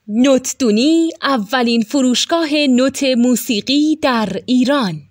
نوتدونی اولین فروشگاه نوت موسیقی در ایران.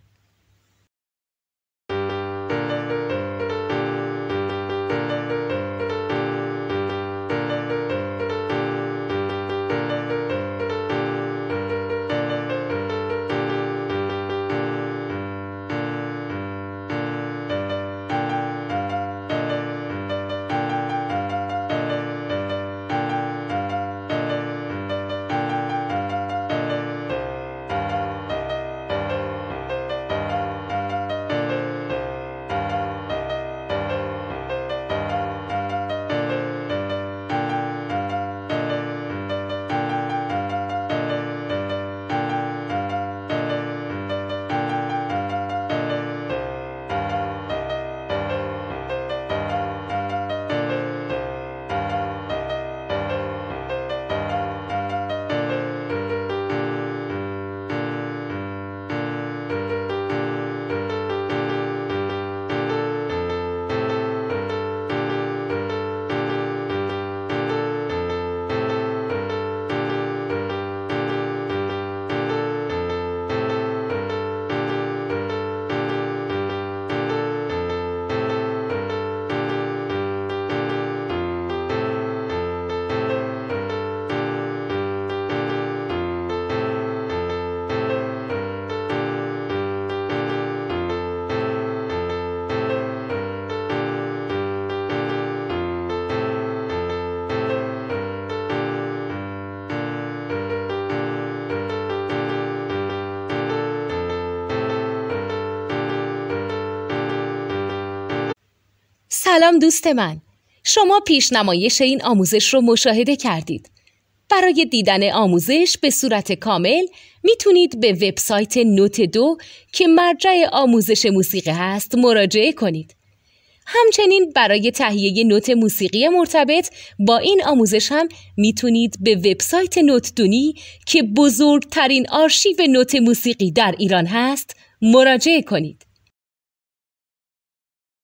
سلام دوست من، شما پیشنمایش این آموزش رو مشاهده کردید. برای دیدن آموزش به صورت کامل میتونید به وبسایت نوت 2 که مرجع آموزش موسیقی هست مراجعه کنید. همچنین برای تهیه نوت موسیقی مرتبط با این آموزش هم میتونید به وبسایت نوتدونی که بزرگترین آرشیو نوت موسیقی در ایران هست مراجعه کنید.